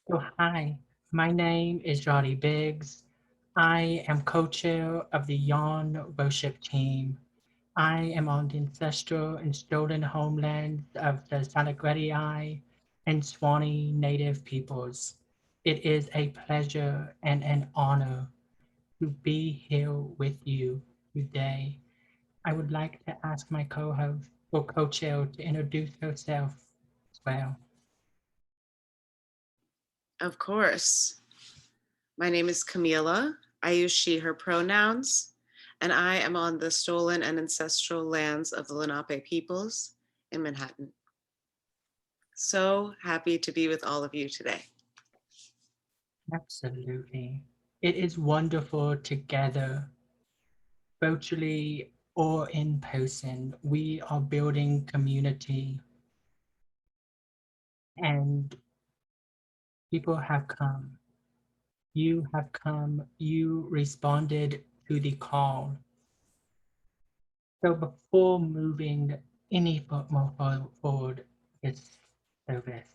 So hi, my name is Jolly Biggs. I am co-chair of the Yarn Worship Team. I am on the ancestral and stolen homelands of the Salagretti and Swanee Native peoples. It is a pleasure and an honor to be here with you today. I would like to ask my co-host or co-chair to introduce herself as well. Of course. My name is Camila. I use she, her pronouns, and I am on the stolen and ancestral lands of the Lenape peoples in Manhattan. So happy to be with all of you today. Absolutely. It is wonderful together, virtually or in person. We are building community and people have come. You have come. You responded to the call. So before moving any more forward this service,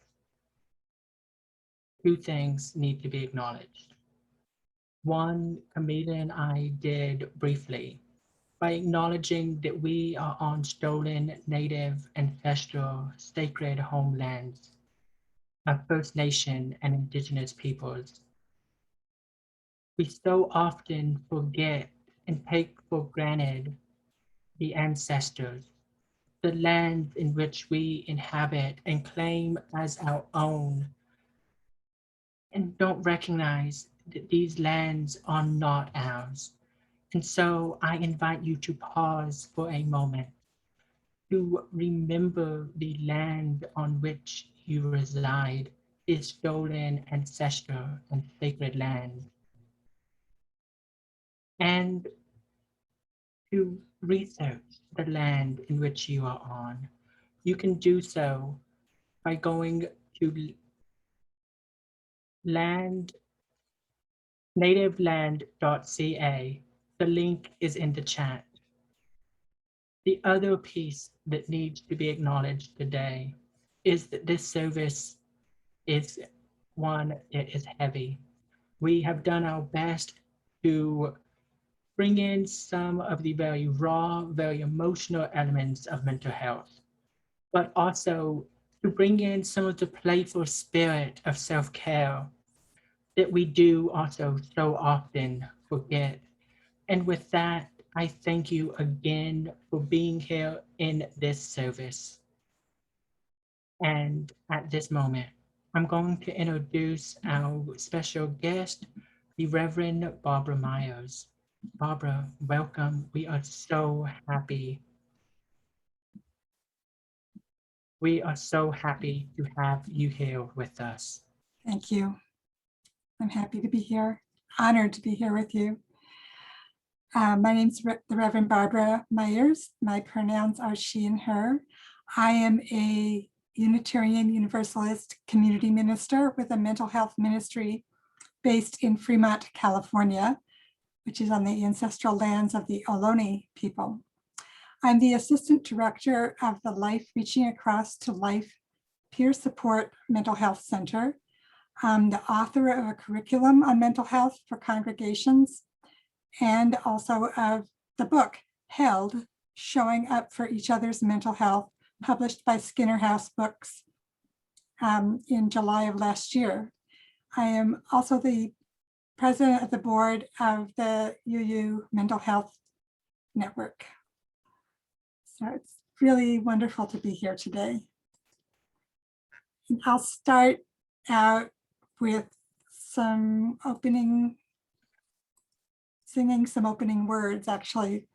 two things need to be acknowledged. One, Camila and I did briefly by acknowledging that we are on stolen, native, ancestral, sacred homelands of First Nation and Indigenous peoples. We so often forget and take for granted the ancestors, the lands in which we inhabit and claim as our own, and don't recognize that these lands are not ours. And so I invite you to pause for a moment to remember the land on which you reside is stolen ancestral and sacred land, and to research the land in which you are on. You can do so by going to land nativeland.ca. The link is in the chat. The other piece that needs to be acknowledged today is that this service is one that is heavy. We have done our best to bring in some of the very raw, very emotional elements of mental health, but also to bring in some of the playful spirit of self-care that we do also so often forget. And with that, I thank you again for being here in this service. And at this moment, I'm going to introduce our special guest, the Reverend Barbara Myers. Barbara, welcome. We are so happy. We are so happy to have you here with us. Thank you. I'm happy to be here, honored to be here with you. My name's the Reverend Barbara Myers. My pronouns are she and her. I am a Unitarian Universalist community minister with a mental health ministry based in Fremont, California, which is on the ancestral lands of the Ohlone people. I'm the assistant director of the Life Reaching Across to Life Peer Support Mental Health Center. I'm the author of a curriculum on mental health for congregations and also of the book Held, Showing Up for Each Other's Mental Health, published by Skinner House Books in July of last year. I am also the president of the board of the UU Mental Health Network. So it's really wonderful to be here today. I'll start out with singing some opening words, actually.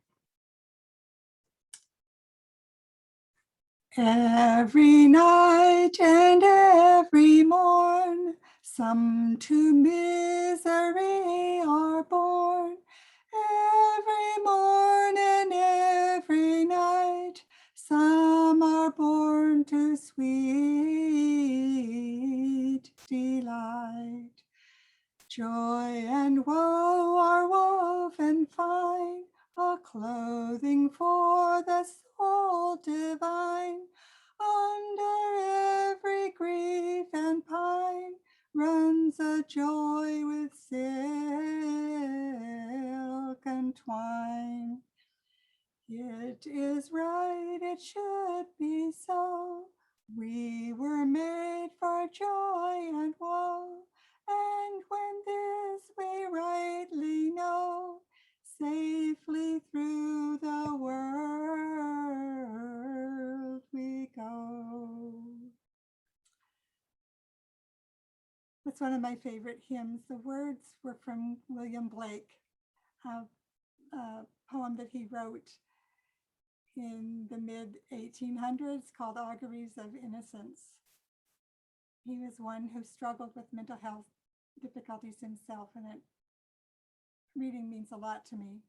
Every night and every morn, some to misery are born. Every morn and every night, some are born to sweet delight. Joy and woe are woven fine, a clothing for the soul divine. Under every grief and pine runs Arms of joy with silk and twine. It is right, it should be so. We were made for joy and woe, and when this we rightly know, safely through the world we go. It's one of my favorite hymns. The words were from William Blake, a poem that he wrote in the mid-1800s called Auguries of Innocence. He was one who struggled with mental health difficulties himself, and reading means a lot to me.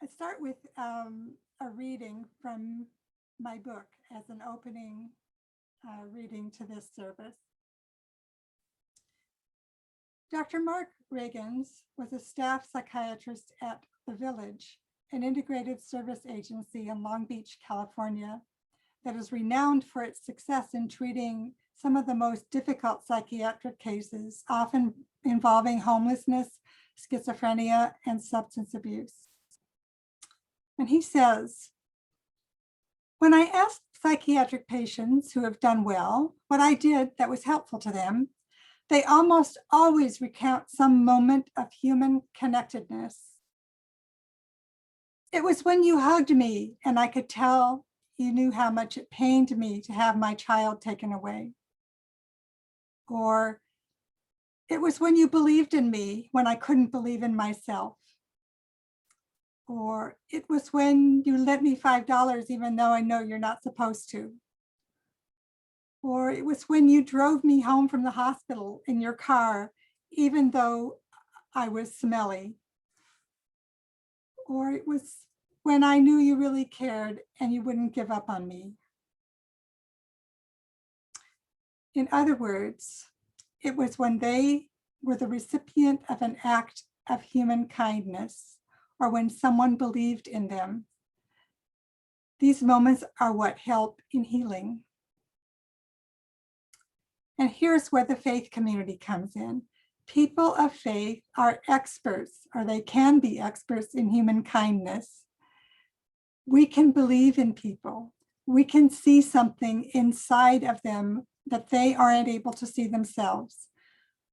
I start with a reading from my book as an opening reading to this service. Dr. Mark Reagans was a staff psychiatrist at The Village, an integrated service agency in Long Beach, California, that is renowned for its success in treating some of the most difficult psychiatric cases, often involving homelessness, schizophrenia, and substance abuse. And he says, when I ask psychiatric patients who have done well what I did that was helpful to them, they almost always recount some moment of human connectedness. It was when you hugged me and I could tell you knew how much it pained me to have my child taken away. Or it was when you believed in me when I couldn't believe in myself. Or it was when you lent me $5 even though I know you're not supposed to. Or it was when you drove me home from the hospital in your car, even though I was smelly. Or it was when I knew you really cared and you wouldn't give up on me. In other words, it was when they were the recipient of an act of human kindness, or when someone believed in them. These moments are what help in healing. And here's where the faith community comes in. People of faith are experts, or they can be experts in human kindness. We can believe in people. We can see something inside of them that they aren't able to see themselves.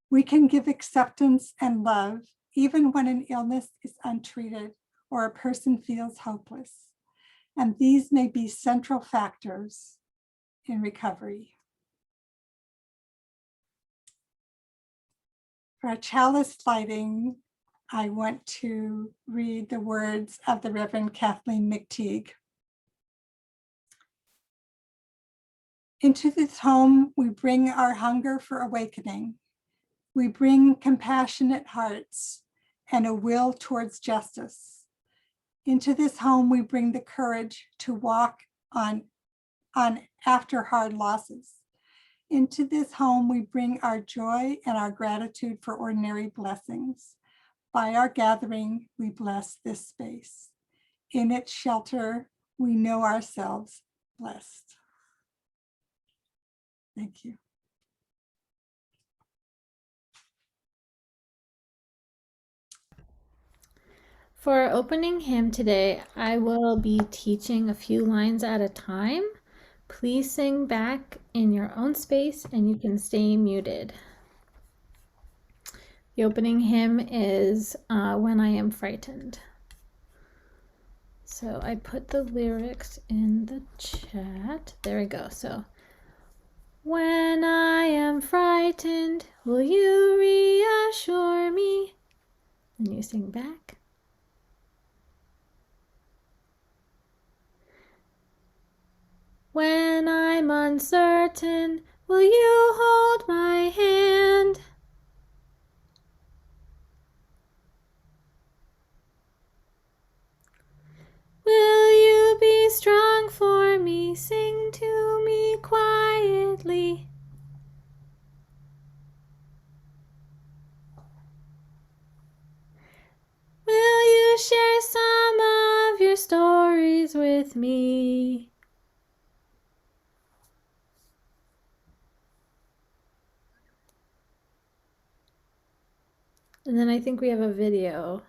We can give acceptance and love even when an illness is untreated or a person feels hopeless. And these may be central factors in recovery. For a chalice lighting, I want to read the words of the Reverend Kathleen McTeague. Into this home, we bring our hunger for awakening. We bring compassionate hearts and a will towards justice. Into this home, we bring the courage to walk on after hard losses. Into this home, we bring our joy and our gratitude for ordinary blessings. By our gathering, we bless this space. In its shelter, we know ourselves blessed. Thank you. For our opening hymn today, I will be teaching a few lines at a time. Please sing back in your own space and you can stay muted. The opening hymn is When I Am Frightened. So I put the lyrics in the chat. There we go. So, when I am frightened, will you reassure me? And you sing back. When I'm uncertain, will you hold my hand? Will you be strong for me? Sing to me quietly. Will you share some of your stories with me? And then I think we have a video.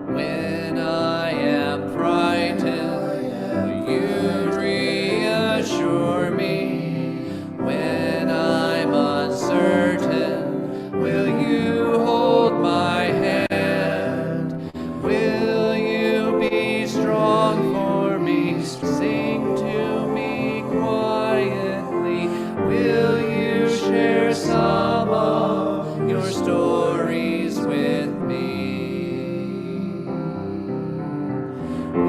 When I am frightened, will you reassure me? When I'm uncertain, will you hold my hand? Will you be strong for me? Sing to me quietly. Will you share some of your stories with me?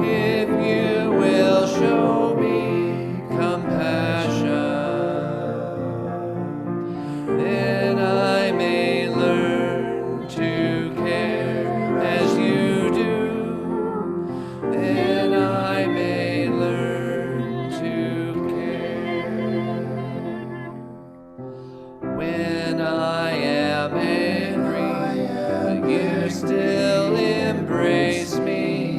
If you will show me compassion, then I may learn to care as you do. Then I may learn to care. When I am angry, will you still embrace me?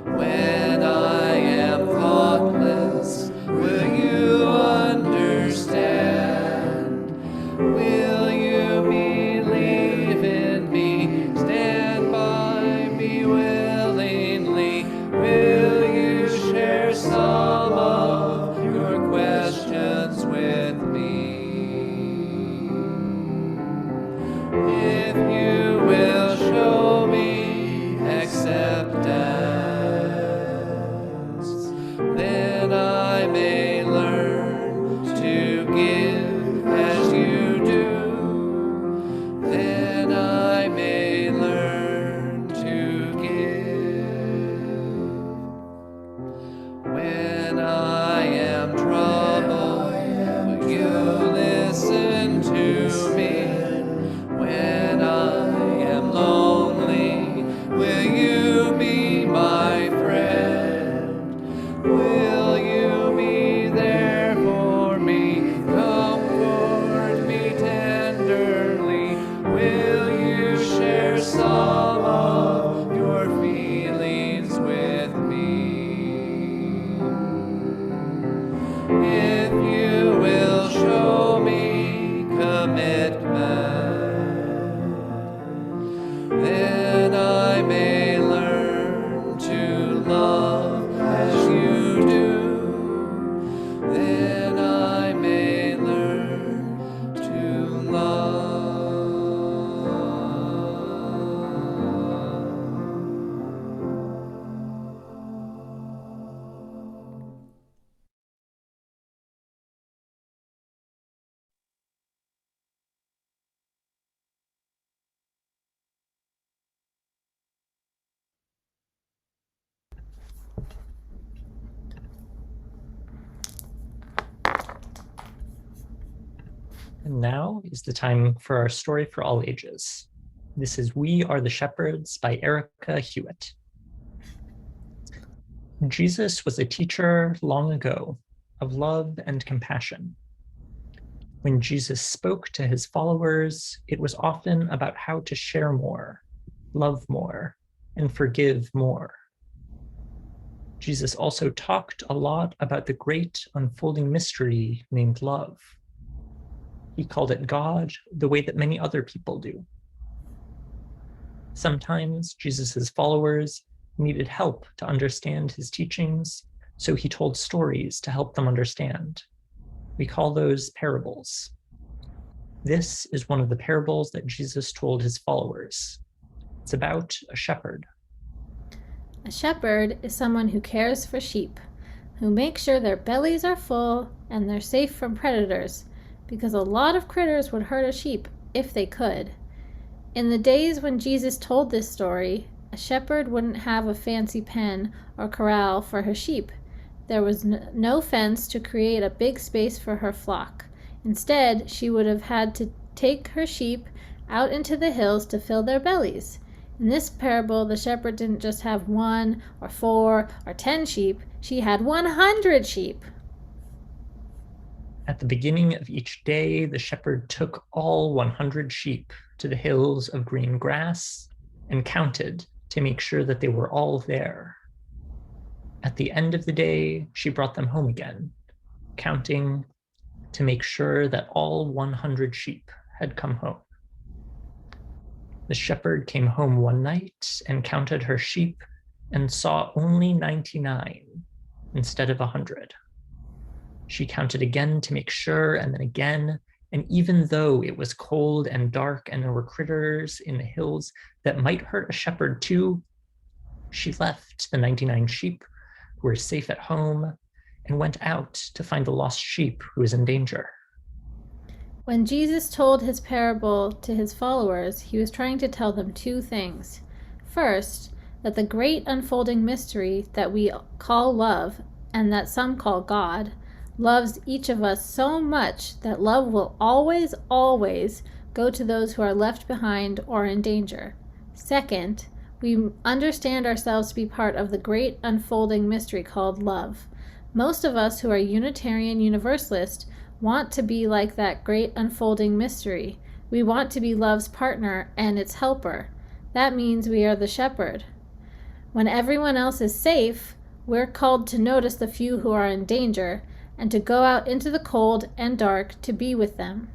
When I am thoughtless, will you understand? Will you believe in me? Stand by me willingly. Will you share some of your questions with me? If you will show me acceptance, then I may learn to give as you do. Then I may learn to give. When I am troubled, will you listen to me? When I am lonely, will you be my friend? Will you be there for me? Comfort me tenderly. Will you share some of your feelings with me? If you will show me commitment, then I may learn to love as you do. Then I may learn to love. And now is the time for our story for all ages. This is We Are the Shepherds by Erica Hewitt. Jesus was a teacher long ago of love and compassion. When Jesus spoke to his followers, it was often about how to share more, love more, and forgive more. Jesus also talked a lot about the great unfolding mystery named love. He called it God the way that many other people do. Sometimes Jesus's followers needed help to understand his teachings, so he told stories to help them understand. We call those parables. This is one of the parables that Jesus told his followers. It's about a shepherd. A shepherd is someone who cares for sheep, who makes sure their bellies are full and they're safe from predators, because a lot of critters would hurt a sheep if they could. In the days when Jesus told this story, a shepherd wouldn't have a fancy pen or corral for her sheep. There was no fence to create a big space for her flock. Instead, she would have had to take her sheep out into the hills to fill their bellies. In this parable, the shepherd didn't just have 1 or 4 or 10 sheep. She had 100 sheep. At the beginning of each day, the shepherd took all 100 sheep to the hills of green grass and counted to make sure that they were all there. At the end of the day, she brought them home again, counting to make sure that all 100 sheep had come home. The shepherd came home one night and counted her sheep and saw only 99 instead of 100. She counted again to make sure, and then again, and even though it was cold and dark and there were critters in the hills that might hurt a shepherd too, she left the 99 sheep who were safe at home and went out to find the lost sheep who was in danger. When Jesus told his parable to his followers, he was trying to tell them two things. First, that the great unfolding mystery that we call love, and that some call God, loves each of us so much that love will always, always go to those who are left behind or in danger. Second, we understand ourselves to be part of the great unfolding mystery called love. Most of us who are Unitarian Universalist want to be like that great unfolding mystery. We want to be love's partner and its helper. That means we are the shepherd. When everyone else is safe, we're called to notice the few who are in danger and to go out into the cold and dark to be with them.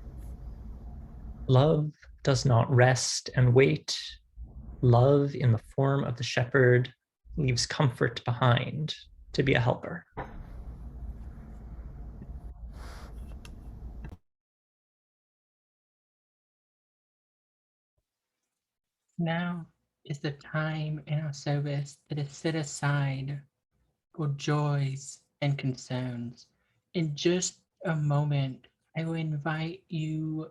Love does not rest and wait. Love in the form of the shepherd leaves comfort behind to be a helper. Now is the time in our service that is set aside for joys and concerns. In just a moment, I will invite you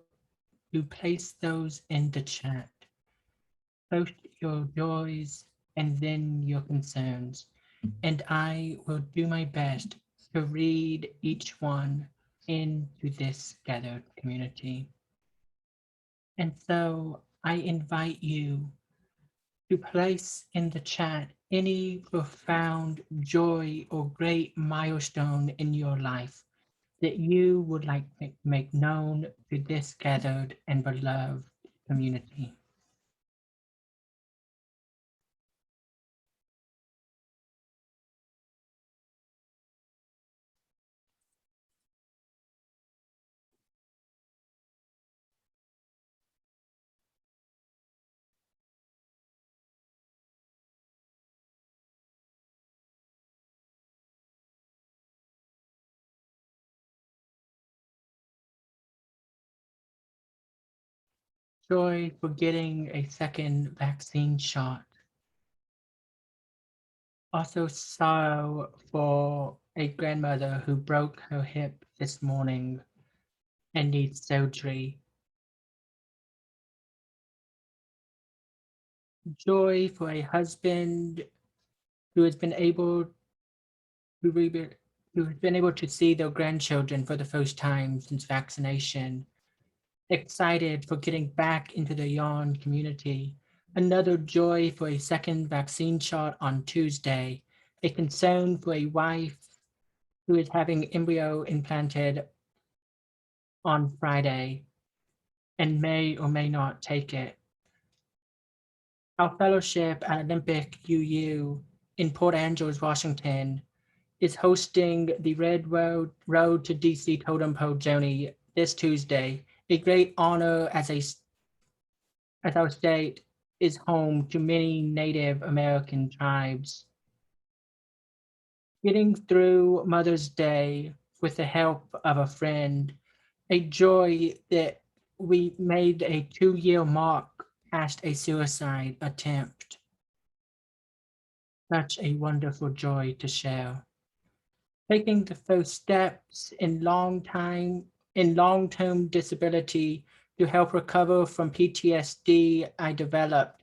to place those in the chat. Post your joys and then your concerns, and I will do my best to read each one into this gathered community. And so I invite you to place in the chat any profound joy or great milestone in your life that you would like to make known to this gathered and beloved community. Joy for getting a second vaccine shot. Also sorrow for a grandmother who broke her hip this morning and needs surgery. Joy for a husband who has been able to see their grandchildren for the first time since vaccination. Excited for getting back into the yawn community. Another joy for a second vaccine shot on Tuesday. A concern for a wife who is having embryo implanted on Friday and may or may not take it. Our fellowship at Olympic UU in Port Angeles, Washington, is hosting the Red Road to DC Totem Pole Journey this Tuesday. A great honor as our state is home to many Native American tribes. Getting through Mother's Day with the help of a friend, a joy that we made a 2-year mark past a suicide attempt. Such a wonderful joy to share. Taking the first steps in long-term disability to help recover from PTSD I developed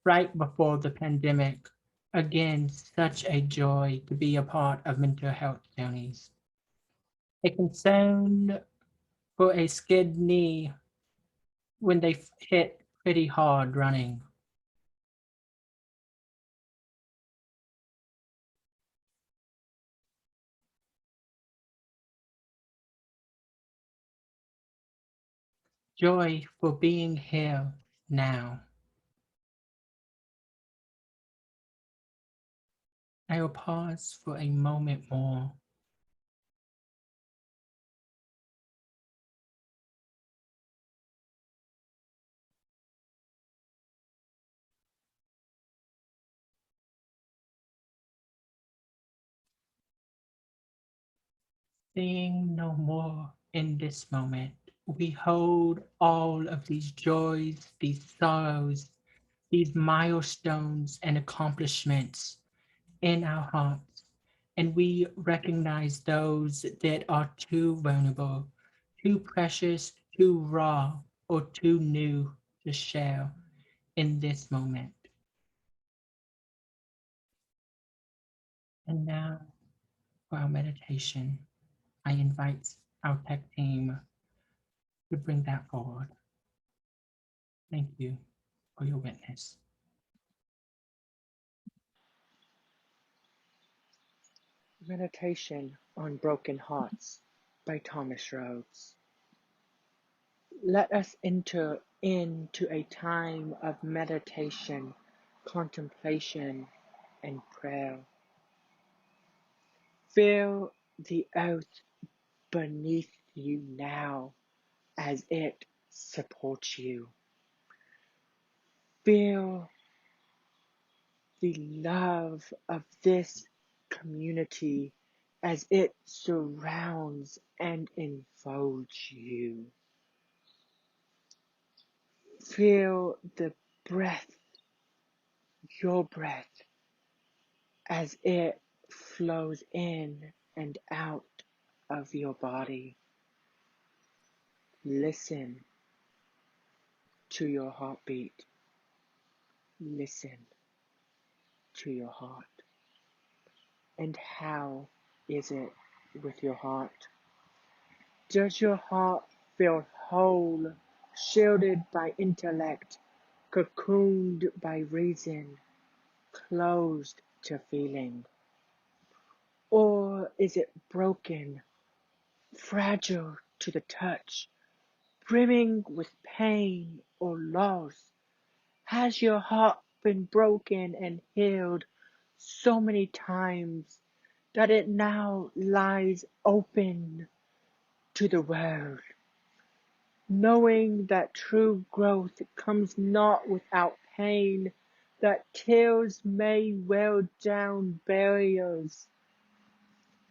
right before the pandemic. Again, such a joy to be a part of mental health journeys. A concern for a skid knee when they hit pretty hard running. Joy for being here now. I will pause for a moment more. Seeing no more in this moment, we hold all of these joys, these sorrows, these milestones and accomplishments in our hearts, and we recognize those that are too vulnerable, too precious, too raw, or too new to share in this moment. And now for our meditation, I invite our tech team to bring that forward. Thank you for your witness. Meditation on Broken Hearts by Thomas Rhodes. Let us enter into a time of meditation, contemplation, and prayer. Feel the earth beneath you now as it supports you. Feel the love of this community as it surrounds and enfolds you. Feel the breath, your breath, as it flows in and out of your body. Listen to your heartbeat. Listen to your heart. And how is it with your heart? Does your heart feel whole, shielded by intellect, cocooned by reason, closed to feeling? Or is it broken, fragile to the touch, brimming with pain or loss? Has your heart been broken and healed so many times that it now lies open to the world, knowing that true growth comes not without pain, that tears may wear down barriers,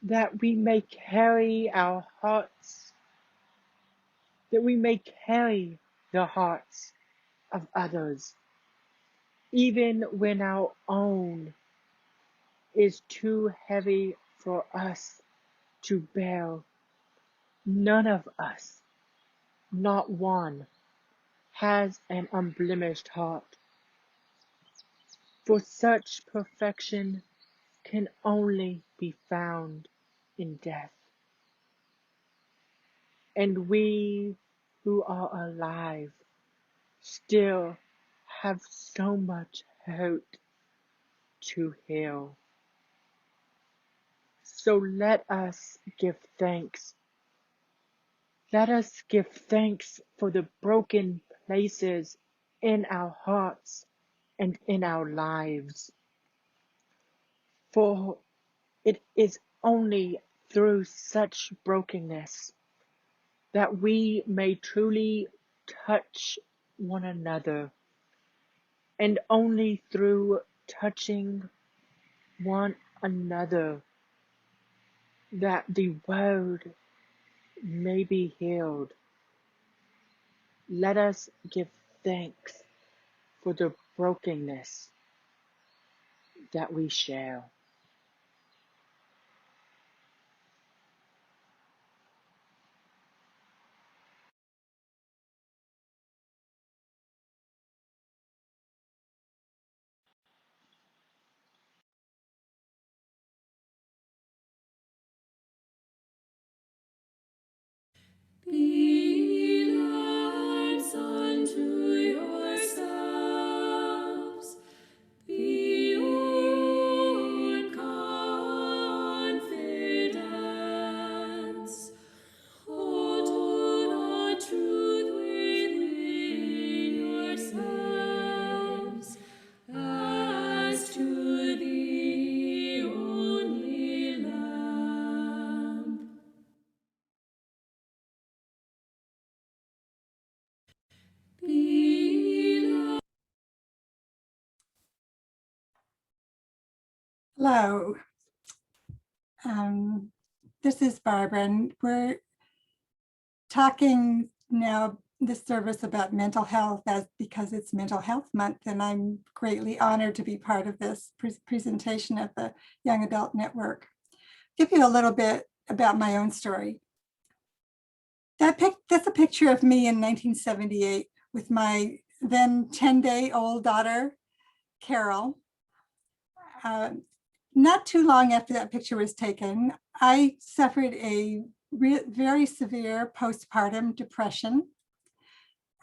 that we may carry our hearts, that we may carry the hearts of others, even when our own is too heavy for us to bear. None of us, not one, has an unblemished heart, for such perfection can only be found in death. And we who are alive still have so much hurt to heal. So let us give thanks. Let us give thanks for the broken places in our hearts and in our lives. For it is only through such brokenness that we may truly touch one another, and only through touching one another that the world may be healed. Let us give thanks for the brokenness that we share. Be lords unto yourselves, be your confidence. Hold to the truth Hello. This is Barbara, and we're talking now this service about mental health because it's Mental Health Month, and I'm greatly honored to be part of this presentation at the Young Adult Network. Give you a little bit about my own story. That's a picture of me in 1978 with my then 10-day-old daughter, Carol. Not too long after that picture was taken, I suffered a very severe postpartum depression.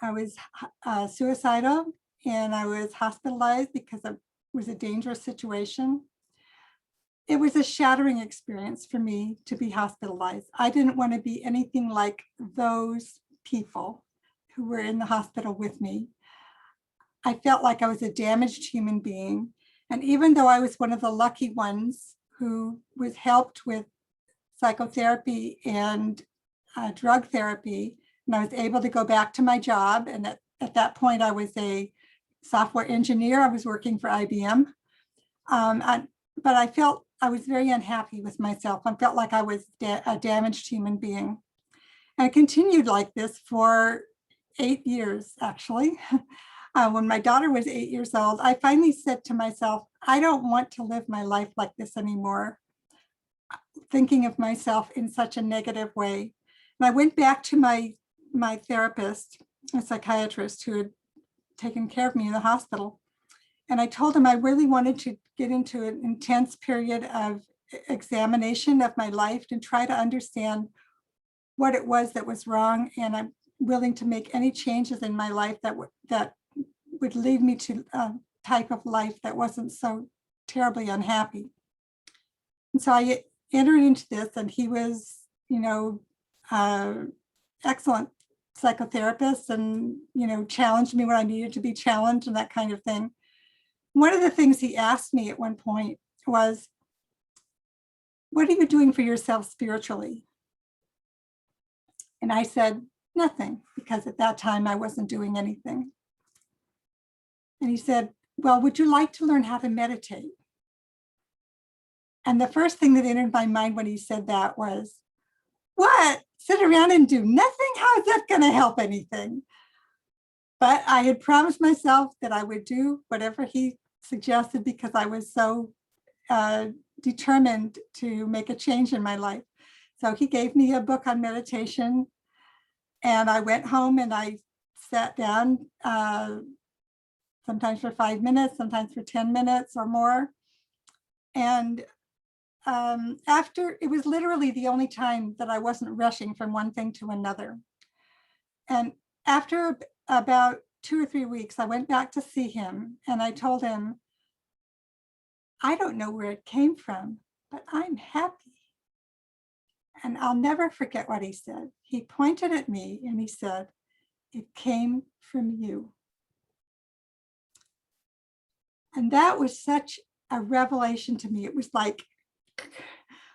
I was suicidal, and I was hospitalized because it was a dangerous situation. It was a shattering experience for me to be hospitalized. I didn't want to be anything like those people who were in the hospital with me. I felt like I was a damaged human being. And even though I was one of the lucky ones who was helped with psychotherapy and drug therapy, and I was able to go back to my job, and at that point I was a software engineer. I was working for IBM. But I felt I was very unhappy with myself. I felt like I was a damaged human being. And I continued like this for 8 years, actually. When my daughter was 8 years old, I finally said to myself, I don't want to live my life like this anymore, thinking of myself in such a negative way. And I went back to my therapist, a psychiatrist who had taken care of me in the hospital. And I told him I really wanted to get into an intense period of examination of my life and try to understand what it was that was wrong. And I'm willing to make any changes in my life that would lead me to a type of life that wasn't so terribly unhappy. And so I entered into this, and he was, excellent psychotherapist, and, challenged me when I needed to be challenged and that kind of thing. One of the things he asked me at one point was, what are you doing for yourself spiritually? And I said, nothing, because at that time I wasn't doing anything. And he said, well, would you like to learn how to meditate? And the first thing that entered my mind when he said that was, what? Sit around and do nothing? How is that going to help anything? But I had promised myself that I would do whatever he suggested because I was so determined to make a change in my life. So he gave me a book on meditation, and I went home and I sat down sometimes for 5 minutes, sometimes for 10 minutes or more. And after, it was literally the only time that I wasn't rushing from one thing to another. And after about 2 or 3 weeks, I went back to see him, and I told him, I don't know where it came from, but I'm happy. And I'll never forget what he said. He pointed at me and he said, it came from you. And that was such a revelation to me. It was like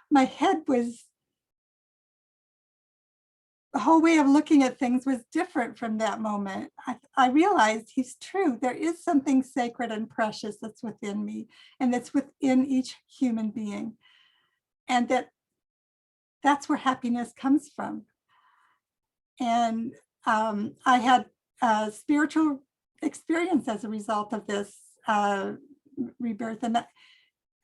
my head was, the whole way of looking at things was different from that moment. I realized he's true. There is something sacred and precious that's within me, and that's within each human being. And that's where happiness comes from. And I had a spiritual experience as a result of this rebirth and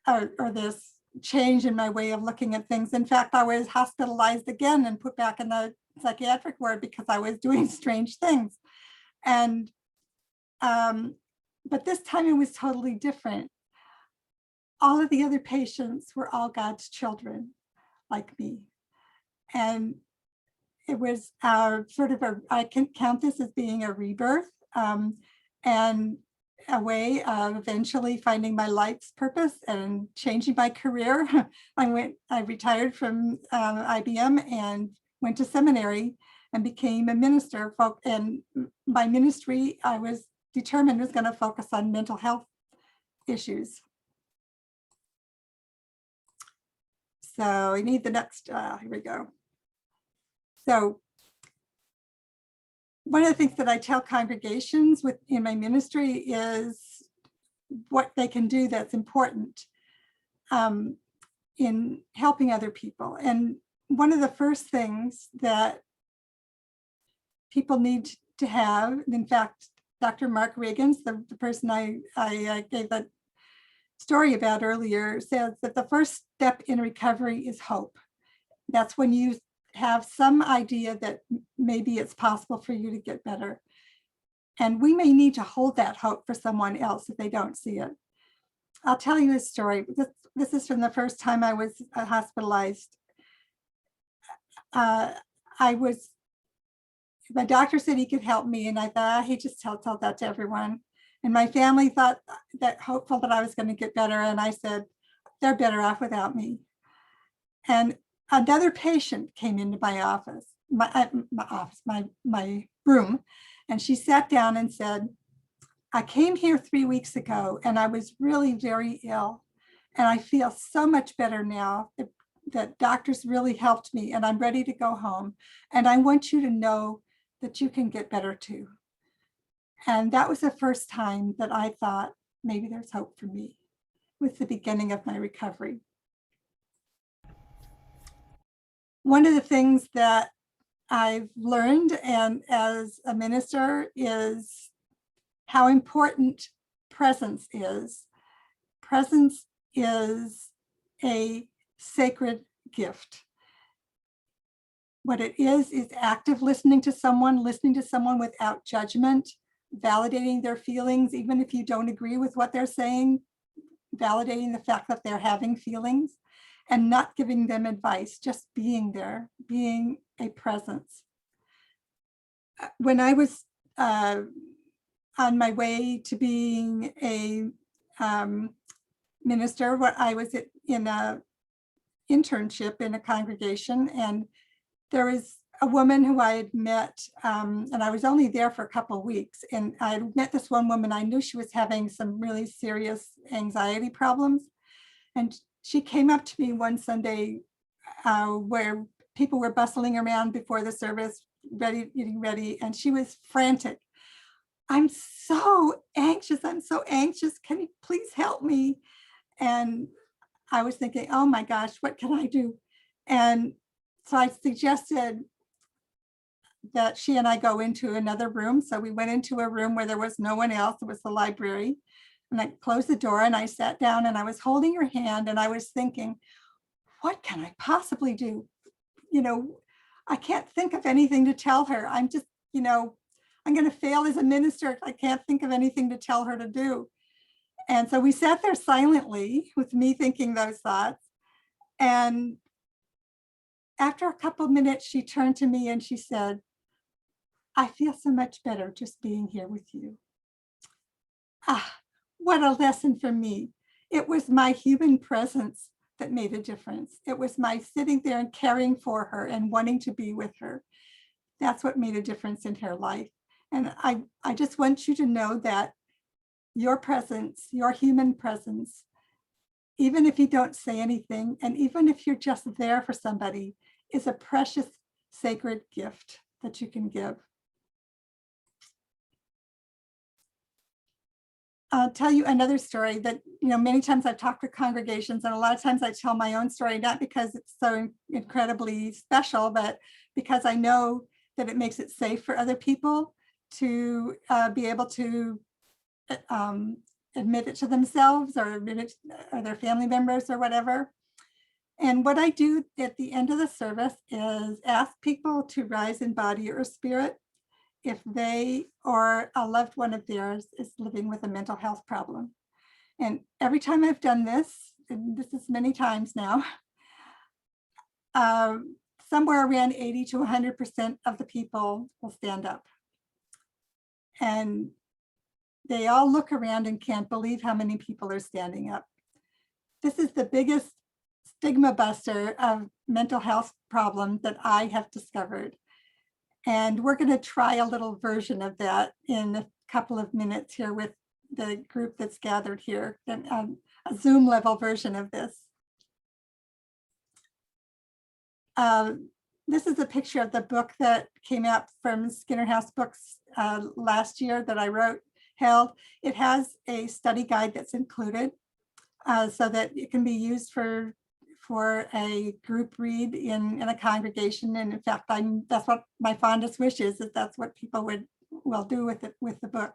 or this change in my way of looking at things. In fact, I was hospitalized again and put back in the psychiatric ward because I was doing strange things. And but this time it was totally different. All of the other patients were all God's children, like me. And it was sort of I can count this as being a rebirth and a way of eventually finding my life's purpose and changing my career. I retired from IBM and went to seminary and became a minister. And my ministry, I was determined was going to focus on mental health issues. So I need the next, here we go. So one of the things that I tell congregations in my ministry is what they can do that's important. in helping other people. And one of the first things that people need to have, in fact, Dr. Mark Reagan's, the person I gave that story about earlier, says that the first step in recovery is hope. That's when you have some idea that maybe it's possible for you to get better. And we may need to hold that hope for someone else if they don't see it. I'll tell you a story. This is from the first time I was hospitalized. My doctor said he could help me, and I thought, he just tell that to everyone. And my family thought that hopeful that I was going to get better. And I said, they're better off without me. And another patient came into my office, my room, and she sat down and said, I came here 3 weeks ago and I was really very ill. And I feel so much better now. That doctors really helped me, and I'm ready to go home. And I want you to know that you can get better too. And that was the first time that I thought maybe there's hope for me, with the beginning of my recovery. One of the things that I've learned, and as a minister, is how important presence is. Presence is a sacred gift. What it is active listening to someone without judgment, validating their feelings, even if you don't agree with what they're saying, validating the fact that they're having feelings, and not giving them advice, just being there, being a presence. When I was on my way to being a minister, I was in a internship in a congregation, and there was a woman who I had met, and I was only there for a couple of weeks, and I had met this one woman. I knew she was having some really serious anxiety problems, and she came up to me one Sunday where people were bustling around before the service, getting ready, and she was frantic. I'm so anxious. Can you please help me? And I was thinking, oh my gosh, what can I do? And so I suggested that she and I go into another room. So we went into a room where there was no one else. It was the library. And I closed the door and I sat down and I was holding her hand and I was thinking, what can I possibly do? You know, I can't think of anything to tell her. I'm just, you know, I'm going to fail as a minister if I can't think of anything to tell her to do. And so we sat there silently with me thinking those thoughts. And after a couple of minutes, she turned to me and she said, I feel so much better just being here with you. Ah, what a lesson for me. It was my human presence that made a difference. It was my sitting there and caring for her and wanting to be with her. That's what made a difference in her life. And I just want you to know that your presence, your human presence, even if you don't say anything, and even if you're just there for somebody, is a precious, sacred gift that you can give. I'll tell you another story that, you know, many times I've talked to congregations, and a lot of times I tell my own story, not because it's so incredibly special, but because I know that it makes it safe for other people to be able to admit it to themselves or admit it or their family members or whatever. And what I do at the end of the service is ask people to rise in body or spirit if they or a loved one of theirs is living with a mental health problem. And every time I've done this, and this is many times now, somewhere around 80 to 100% of the people will stand up. And they all look around and can't believe how many people are standing up. This is the biggest stigma buster of mental health problem that I have discovered. And we're going to try a little version of that in a couple of minutes here with the group that's gathered here, and a Zoom level version of this. This is a picture of the book that came out from Skinner House Books last year that I wrote, Held. It has a study guide that's included. so that it can be used for a group read in a congregation. And in fact, that's what my fondest wish is, that that's what people will do with it, with the book.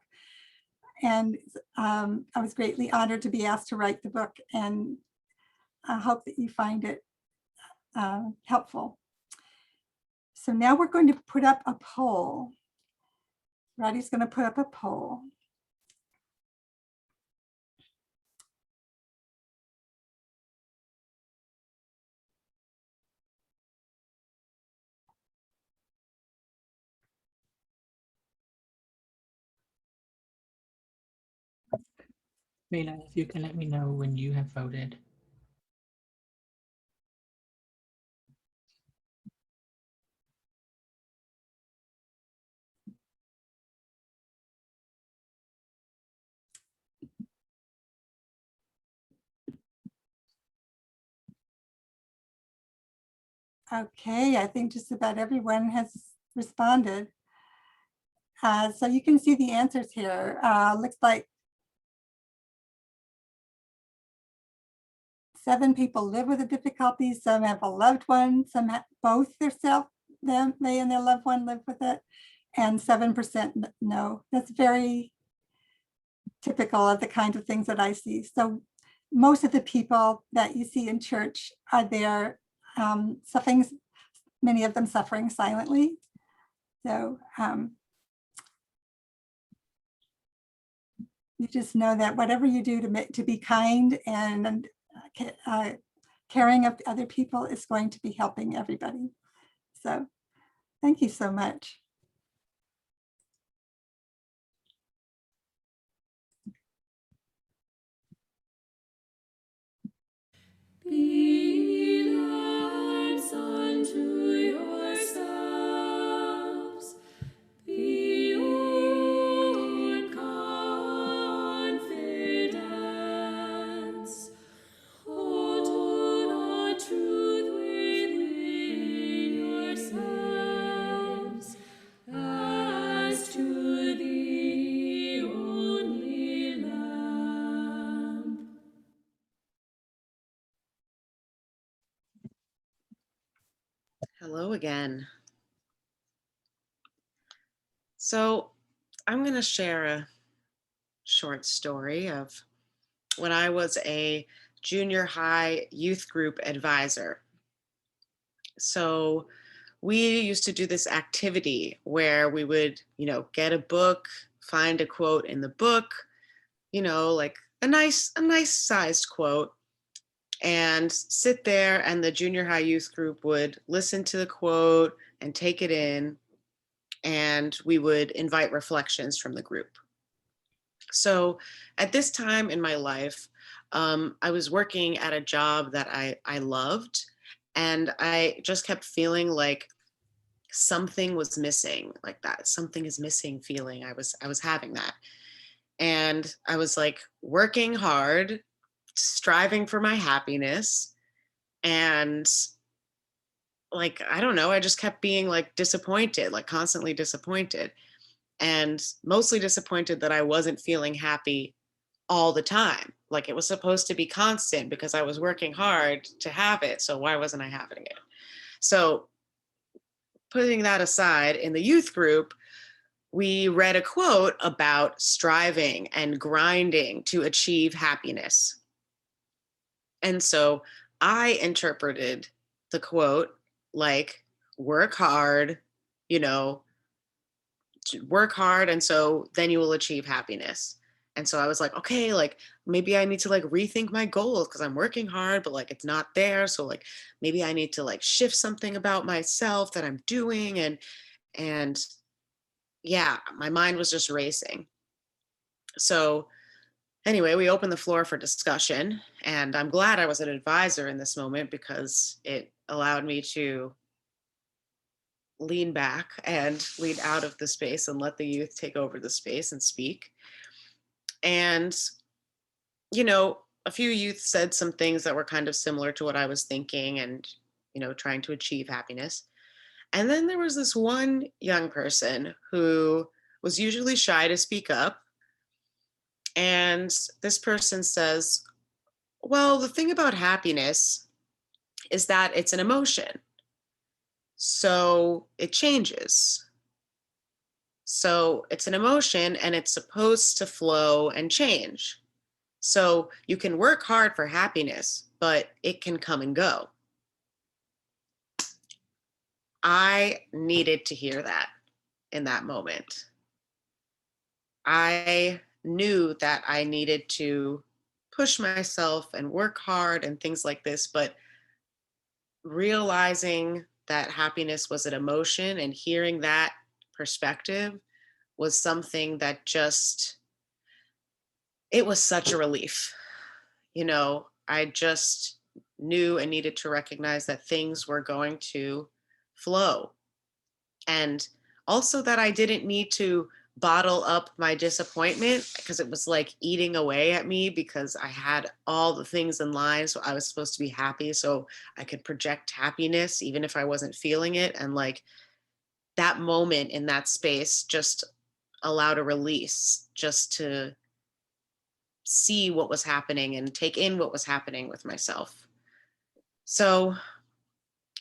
And I was greatly honored to be asked to write the book, and I hope that you find it helpful. So now we're going to put up a poll. Roddy's going to put up a poll. Mila, if you can let me know when you have voted. Okay, I think just about everyone has responded. So you can see the answers here. Looks like 7 people live with a difficulty. Some have a loved one. Some have both they and their loved one live with it, and 7% no. That's very typical of the kind of things that I see. So most of the people that you see in church are there suffering, many of them suffering silently. So you just know that whatever you do to be kind and caring of other people is going to be helping everybody. So thank you so much. Be lamps unto yourselves. Be your confidence. Hold to the truth within yourselves, as to the only lamp. Hello again. So I'm going to share a short story of when I was a junior high youth group advisor. So we used to do this activity where we would, get a book, find a quote in the book, like a nice sized quote, and sit there, and the junior high youth group would listen to the quote and take it in, and we would invite reflections from the group. So at this time in my life, I was working at a job that I loved, and I just kept feeling like something was missing, like that something is missing feeling. I was having that, and I was like working hard, striving for my happiness, and like, I don't know, I just kept being like disappointed, like constantly disappointed, and mostly disappointed that I wasn't feeling happy all the time. Like it was supposed to be constant because I was working hard to have it. So why wasn't I having it? So putting that aside, in the youth group, we read a quote about striving and grinding to achieve happiness. And so I interpreted the quote like, work hard, work hard, and so then you will achieve happiness. And so I was like, okay, like maybe I need to like rethink my goals because I'm working hard, but like it's not there. So like maybe I need to like shift something about myself that I'm doing. And yeah, my mind was just racing. So anyway, we opened the floor for discussion, and I'm glad I was an advisor in this moment because it allowed me to lean back and lean out of the space and let the youth take over the space and speak. And, a few youth said some things that were kind of similar to what I was thinking and, trying to achieve happiness. And then there was this one young person who was usually shy to speak up. And this person says, Well, the thing about happiness is that it's an emotion. So it changes. So it's an emotion and it's supposed to flow and change. So you can work hard for happiness, but it can come and go. I needed to hear that in that moment. I knew that I needed to push myself and work hard and things like this, but realizing that happiness was an emotion and hearing that perspective was something that just, it was such a relief. You know, I just knew and needed to recognize that things were going to flow. And also that I didn't need to bottle up my disappointment because it was like eating away at me because I had all the things in line. So I was supposed to be happy so I could project happiness even if I wasn't feeling it. And like that moment in that space just allowed a release just to see what was happening and take in what was happening with myself. So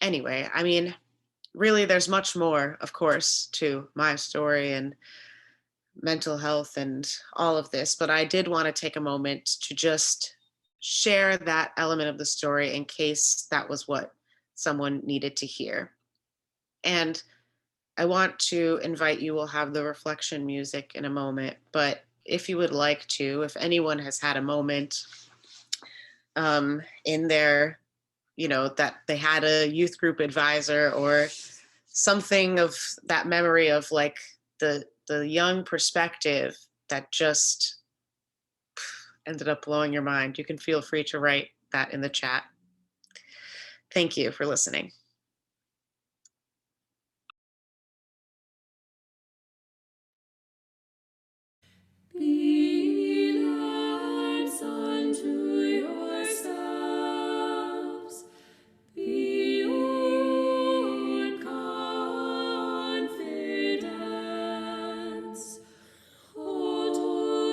anyway, I mean, really there's much more, of course, to my story and mental health and all of this, but I did want to take a moment to just share that element of the story in case that was what someone needed to hear. And I want to invite you, we'll have the reflection music in a moment, but if you would like to, if anyone has had a moment in their, you know, that they had a youth group advisor or something of that memory of like the young perspective that just ended up blowing your mind, you can feel free to write that in the chat. Thank you for listening. Be lords unto yourselves. Be own confidence. Hold to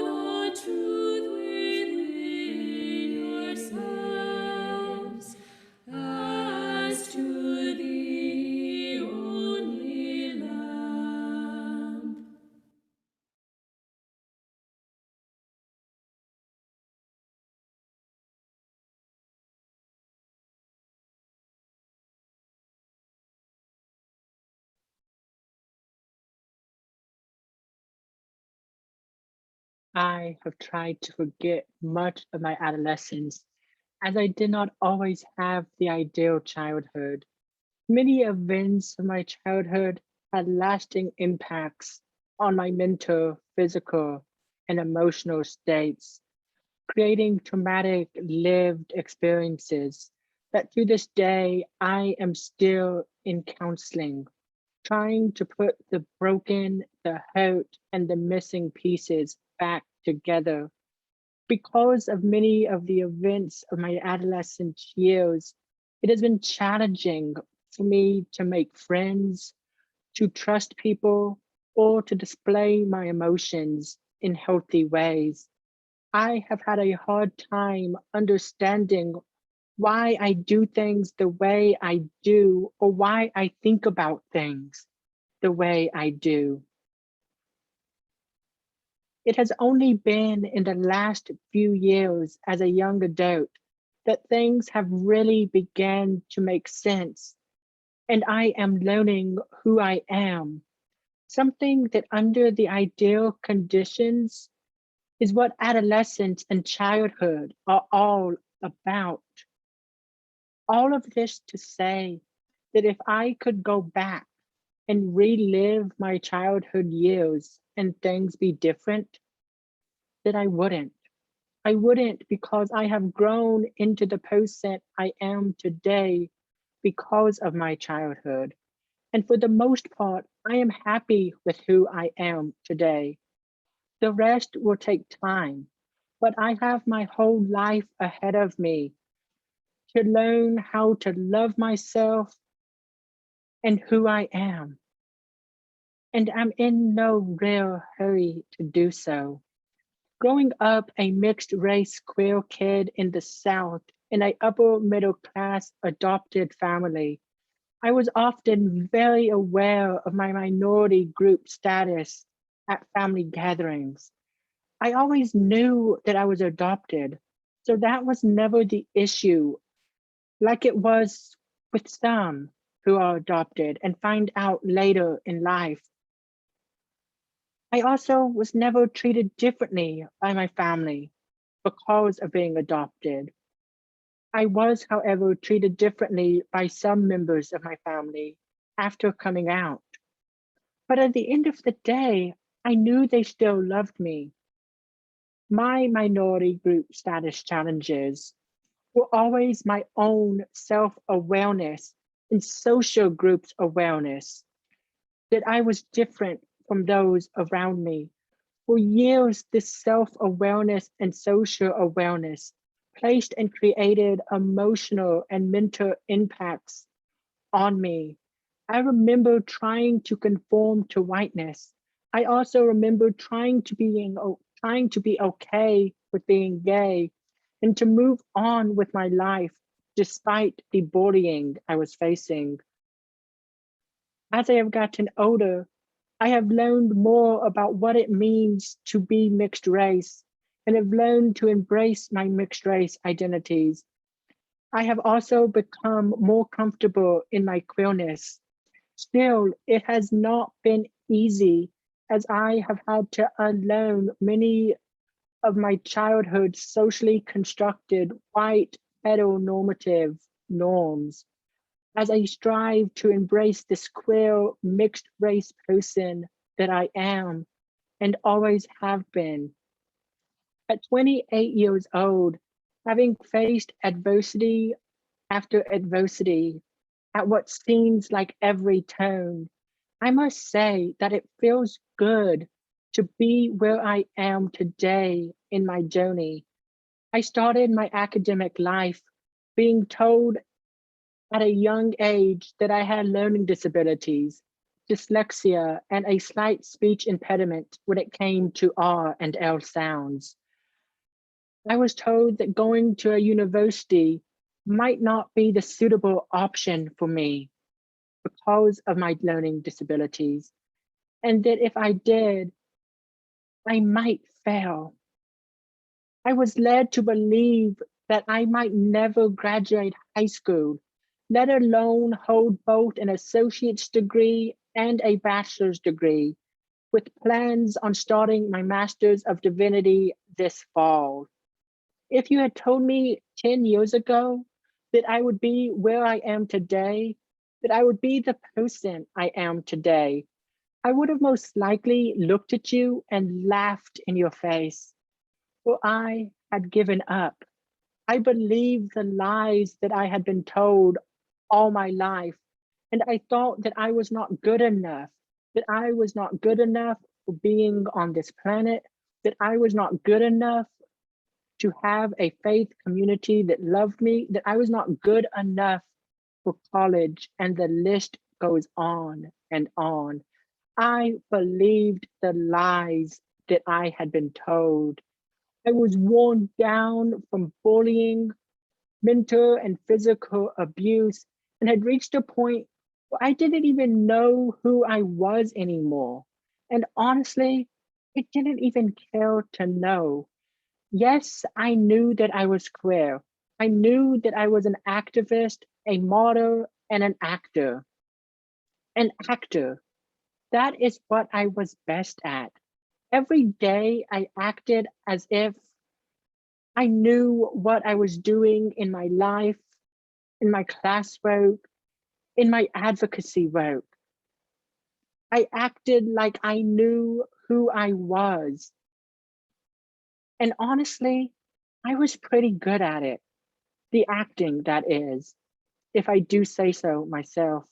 the truth within yourselves, as to the only Lamb. I have tried to forget much of my adolescence, as I did not always have the ideal childhood. Many events of my childhood had lasting impacts on my mental, physical, and emotional states, creating traumatic lived experiences that to this day I am still in counseling, trying to put the broken, the hurt, and the missing pieces back together. Because of many of the events of my adolescent years, it has been challenging for me to make friends, to trust people, or to display my emotions in healthy ways. I have had a hard time understanding why I do things the way I do, or why I think about things the way I do. It has only been in the last few years as a young adult that things have really began to make sense, and I am learning who I am, something that under the ideal conditions is what adolescence and childhood are all about. All of this to say that if I could go back and relive my childhood years and things be different, that I wouldn't. I wouldn't, because I have grown into the person I am today because of my childhood. And for the most part, I am happy with who I am today. The rest will take time, but I have my whole life ahead of me to learn how to love myself and who I am. And I'm in no real hurry to do so. Growing up a mixed race queer kid in the South in a upper middle class adopted family, I was often very aware of my minority group status at family gatherings. I always knew that I was adopted, so that was never the issue, like it was with some who are adopted and find out later in life. I also was never treated differently by my family because of being adopted. I was, however, treated differently by some members of my family after coming out. But at the end of the day, I knew they still loved me. My minority group status challenges were always my own self-awareness and social groups awareness that I was different from those around me. For years, this self-awareness and social awareness placed and created emotional and mental impacts on me. I remember trying to conform to whiteness. I also remember trying to be okay with being gay and to move on with my life despite the bullying I was facing. As I have gotten older, I have learned more about what it means to be mixed race and have learned to embrace my mixed race identities. I have also become more comfortable in my queerness. Still, it has not been easy as I have had to unlearn many of my childhood socially constructed white heteronormative norms as I strive to embrace this queer mixed race person that I am and always have been. At 28 years old, having faced adversity after adversity at what seems like every turn, I must say that it feels good to be where I am today in my journey. I started my academic life being told at a young age that I had learning disabilities, dyslexia, and a slight speech impediment when it came to R and L sounds. I was told that going to a university might not be the suitable option for me because of my learning disabilities, and that if I did, I might fail. I was led to believe that I might never graduate high school, let alone hold both an associate's degree and a bachelor's degree, with plans on starting my Master's of Divinity this fall. If you had told me 10 years ago that I would be where I am today, that I would be the person I am today, I would have most likely looked at you and laughed in your face. For I had given up. I believed the lies that I had been told all my life, and I thought that I was not good enough, that I was not good enough for being on this planet, that I was not good enough to have a faith community that loved me, that I was not good enough for college, and the list goes on and on. I believed the lies that I had been told. I was worn down from bullying, mental and physical abuse, and had reached a point where I didn't even know who I was anymore. And honestly, I didn't even care to know. Yes, I knew that I was queer. I knew that I was an activist, a martyr, and an actor. An actor. That is what I was best at. Every day I acted as if I knew what I was doing in my life, in my classwork, in my advocacy work. I acted like I knew who I was. And honestly, I was pretty good at it. The acting, that is, if I do say so myself.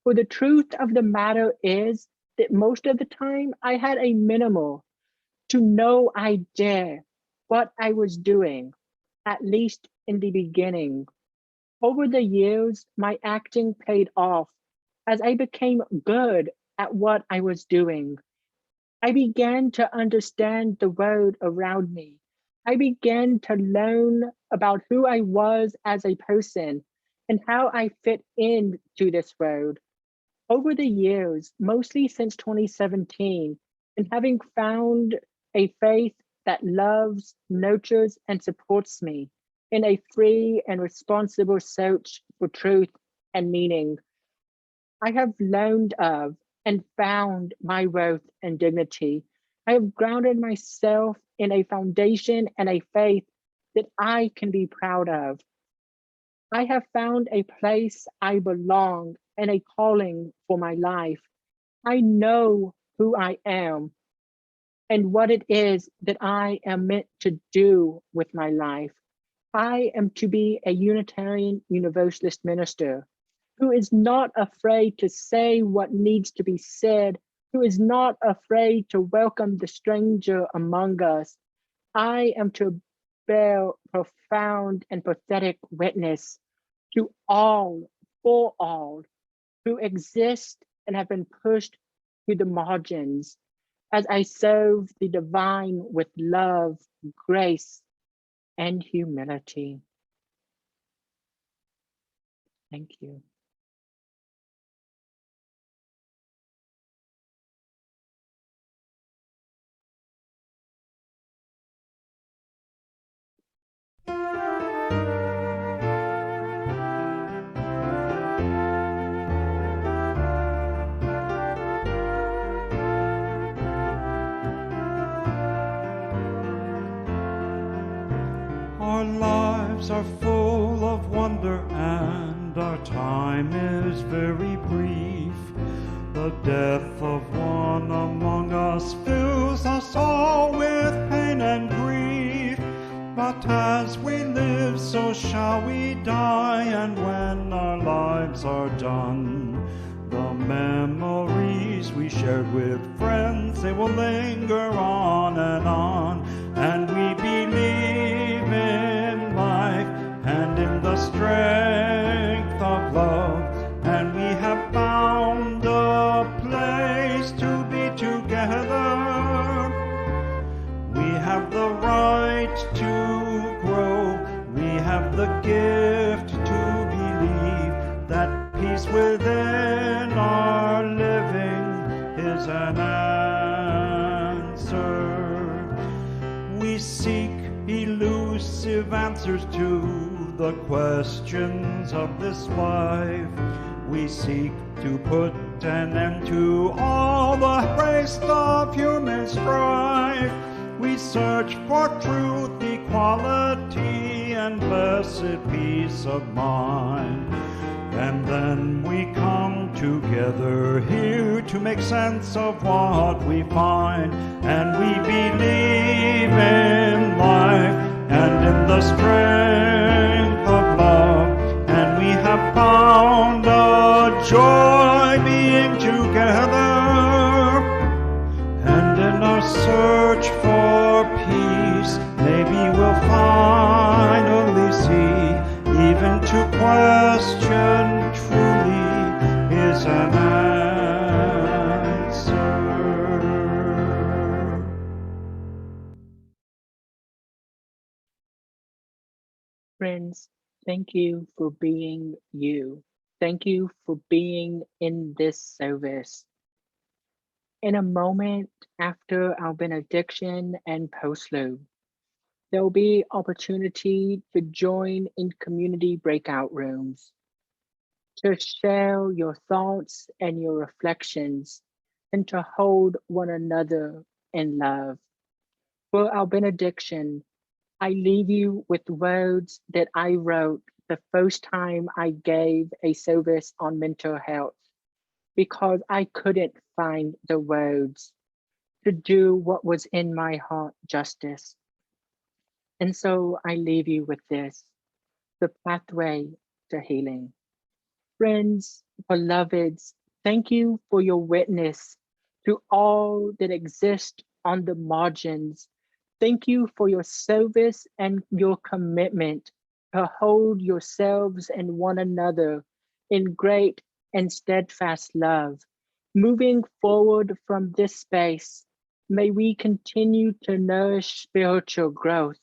For the truth of the matter is that most of the time I had a minimal to no idea what I was doing, at least in the beginning. Over the years, my acting paid off as I became good at what I was doing. I began to understand the world around me. I began to learn about who I was as a person and how I fit into this world. Over the years, mostly since 2017, and having found a faith that loves, nurtures, and supports me in a free and responsible search for truth and meaning, I have learned of and found my worth and dignity. I have grounded myself in a foundation and a faith that I can be proud of. I have found a place I belong and a calling for my life. I know who I am and what it is that I am meant to do with my life. I am to be a Unitarian Universalist minister who is not afraid to say what needs to be said, who is not afraid to welcome the stranger among us. I am to bear profound and pathetic witness to all, for all, who exist and have been pushed to the margins as I serve the divine with love, grace, and humility. Thank you. Our lives are full of wonder and our time is very brief. The death of one among us fills us all with pain and grief. But as we live, so shall we die, and when our lives are done, the memories we shared with friends, they will linger on, and we believe in life and in the strength of love, and we have found a place to be together. We have the right to grow, we have the gift to believe that peace within our living is an answer. We seek elusive answers to the questions of this life. We seek to put an end to all the waste of human strife. We search for truth, equality, and blessed peace of mind. And then we come together here to make sense of what we find. And we believe in life and in the strength of love. And we have found a joy being together. And in our search for peace, maybe we'll finally see, even to question truly is an answer. Friends, thank you for being you. Thank you for being in this service. In a moment after our benediction and postlude, there will be opportunity to join in community breakout rooms, to share your thoughts and your reflections, and to hold one another in love. For our benediction, I leave you with words that I wrote the first time I gave a service on mental health, because I couldn't find the words to do what was in my heart justice. And so I leave you with this, the pathway to healing. Friends, beloveds, thank you for your witness to all that exist on the margins. Thank you for your service and your commitment to hold yourselves and one another in great and steadfast love. Moving forward from this space, May we continue to nourish spiritual growth.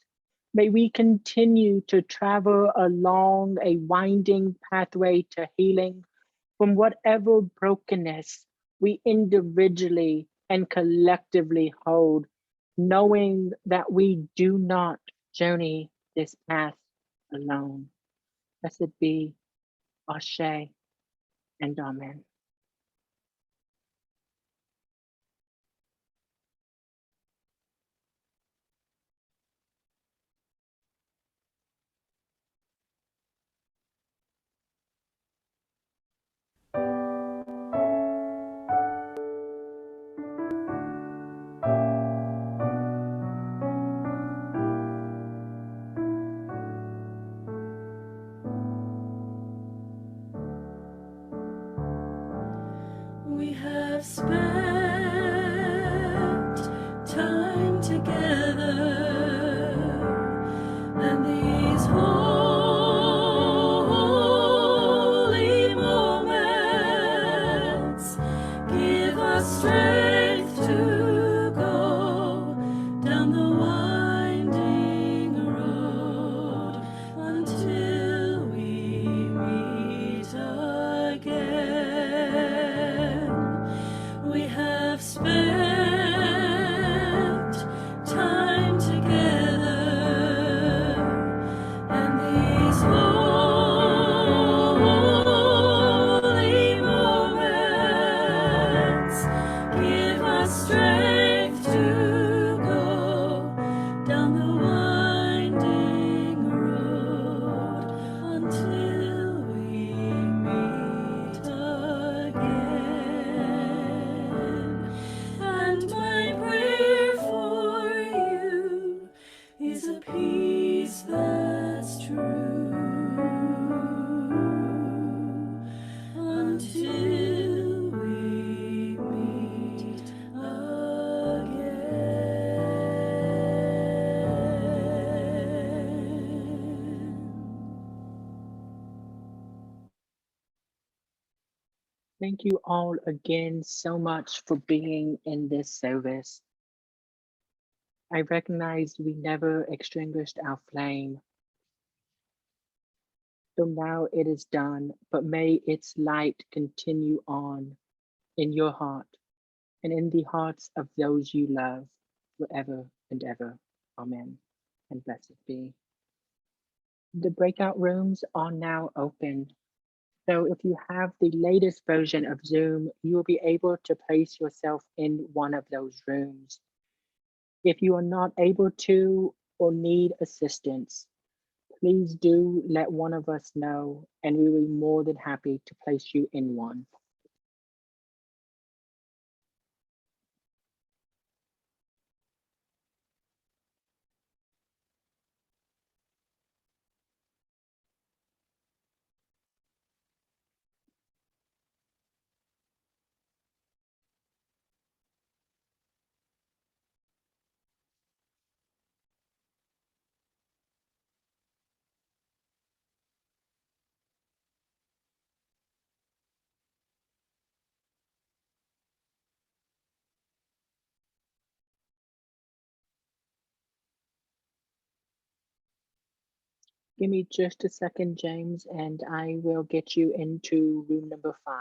May we continue to travel along a winding pathway to healing from whatever brokenness we individually and collectively hold, knowing that we do not journey this path alone. Blessed be Ashe and Amen. We have spent time together, and these holy moments give us strength to go down the winding road until we meet again. We have spent time together, and these holy moments give us strength to go down the winding road until we meet again. And my prayer for you is a peace that's true until we meet again. Thank you all again so much for being in this service. I recognize we never extinguished our flame. So now it is done, but may its light continue on in your heart and in the hearts of those you love forever and ever. Amen. And blessed be. The breakout rooms are now open. So if you have the latest version of Zoom, you will be able to place yourself in one of those rooms. If you are not able to or need assistance, please do let one of us know, and we will be more than happy to place you in one. Give me just a second, James, and I will get you into room number 5.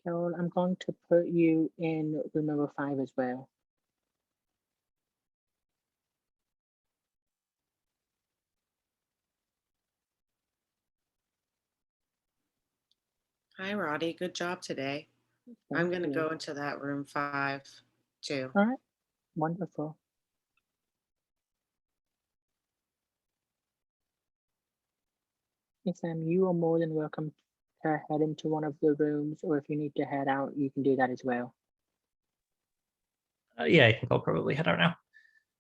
Carol, I'm going to put you in room number 5 as well. Hi, Roddy. Good job today. Thank I'm going to you. go into that room 5 too. All right, wonderful. Yes, Sam, you are more than welcome to head into one of the rooms, or if you need to head out, you can do that as well. Yeah, I think I'll probably head out now.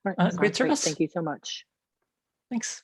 All right, Great sounds great. service. Thank you so much. Thanks.